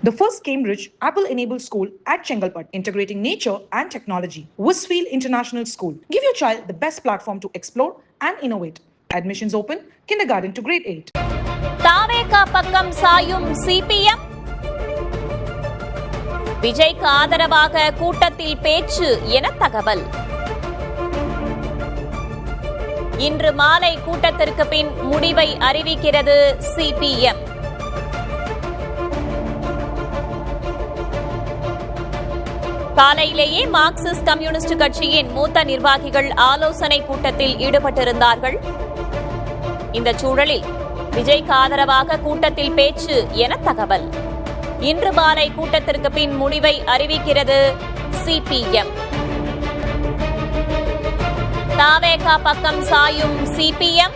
The first Cambridge Apple-enabled school at Chengalpat, integrating nature and technology. Westfield International School. Give your child the best platform to explore and innovate. Admissions open, kindergarten to grade 8. தாவேகா பக்கம் சாயும் CPM. விஜய்க்கு ஆதரவாக கூட்டத்தில் பேச்சு என தகவல். இன்று மாலை கூட்டத்திற்கு பின் முடிவை அறிவிக்கிறது சிபிஎம். காலையிலேயே மார்க்சிஸ்ட் கம்யூனிஸ்ட் கட்சியின் மூத்த நிர்வாகிகள் ஆலோசனை கூட்டத்தில் ஈடுபட்டிருந்தார்கள். இந்த சூழலில் விஜய்க்கு ஆதரவாக கூட்டத்தில் பேச்சு என தகவல். இன்று மாலை கூட்டத்திற்கு பின் முடிவை அறிவிக்கிறது சிபிஎம். தாவேகா பக்கம் சாயும் சிபிஎம்.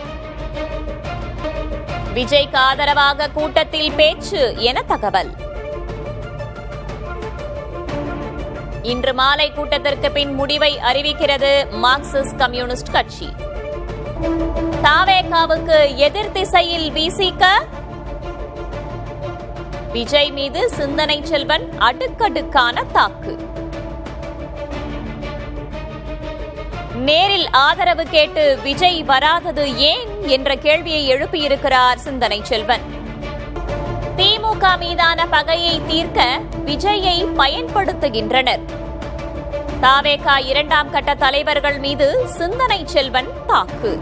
விஜய்க்கு ஆதரவாக கூட்டத்தில் பேச்சு என தகவல். இன்று மாலை கூட்டத்திற்கு பின் முடிவை அறிவிக்கிறது மார்க்சிஸ்ட் கம்யூனிஸ்ட் கட்சி. தாவேகாவுக்கு எதிர் திசையில் விசிக. விஜய் மீது சிந்தனை செல்வன் அடுக்கடுக்கான தாக்கு. நேரில் ஆதரவு கேட்டு விஜய் வராதது ஏன் என்ற கேள்வியை எழுப்பியிருக்கிறார் சிந்தனை செல்வன். திமுக மீதான பகையை தீர்க்க விஜயை பயன்படுத்துகின்றனர். தாவேகா இரண்டாம் கட்ட தலைவர்கள் மீது சிந்தனை செல்வன் தாக்கு.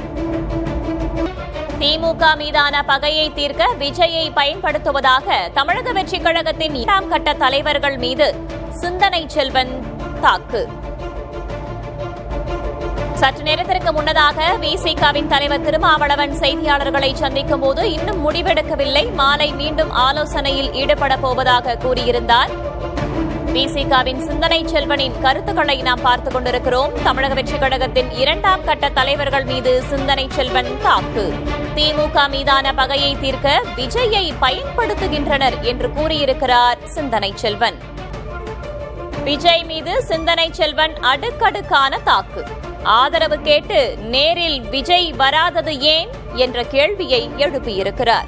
திமுக மீதான பகையை தீர்க்க விஜயை பயன்படுத்துவதாக தமிழக வெற்றிக் கழகத்தின் இரண்டாம் கட்ட தலைவர்கள் மீது சிந்தனை செல்வன் தாக்கு. சற்று நேரத்திற்கு முன்னதாக விசிகவின் தலைவர் திருமாவளவன் செய்தியாளர்களை சந்திக்கும் போது இன்னும் முடிவெடுக்கவில்லை, மாலை மீண்டும் ஆலோசனையில் ஈடுபட போவதாக கூறியிருந்தார். விசிகவின் சிந்தனை செல்வனின் கருத்துக்களை நாம் பார்த்துக் கொண்டிருக்கிறோம். தமிழக வெற்றிக் கழகத்தின் இரண்டாம் கட்ட தலைவர்கள் மீது சிந்தனை செல்வன் தாக்கு. திமுக மீதான பகையை தீர்க்க விஜயை பயன்படுத்துகின்றனர் என்று கூறியிருக்கிறார் சிந்தனை செல்வன். விஜய் மீது சிந்தனை செல்வன் அடுக்கடுக்கான தாக்கு. ஆதரவு கேட்டு நேரில் விஜய் வராதது ஏன் என்ற கேள்வியை எழுப்பியிருக்கிறார்.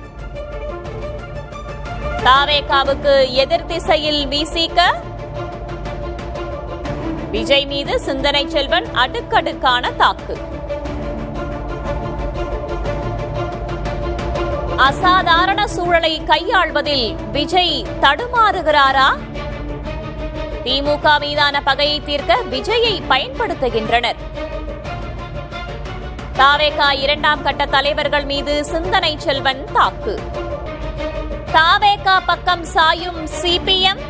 தாவேகாவுக்கு எதிர் திசையில் விசிக. விஜய் மீது சிந்தனை செல்வன் அடுக்கடுக்கான தாக்கு. அசாதாரண சூழலை கையாள்வதில் விஜய் தடுமாறுகிறாரா? திமுக மீதான பகையை தீர்க்க விஜயை பயன்படுத்துகின்றனர். தாவேகா இரண்டாம் கட்ட தலைவர்கள் மீது சிந்தனை செல்வன் தாக்கு. தாவேகா பக்கம் சாயும் சிபிஎம்.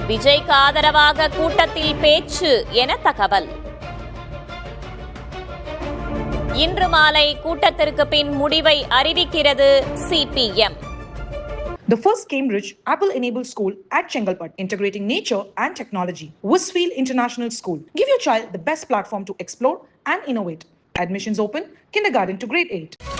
விஜய்க்கு ஆதரவாக கூட்டத்தில் பேச்சு என தகவல். இன்று மாலை கூட்டத்திற்கு பின் முடிவை அறிவிக்கிறது CPM. The first Cambridge Apple-enabled school at Chengalpat, integrating nature and technology. Westfield International School. Give your child the best platform to explore and innovate. Admissions open, kindergarten to grade 8.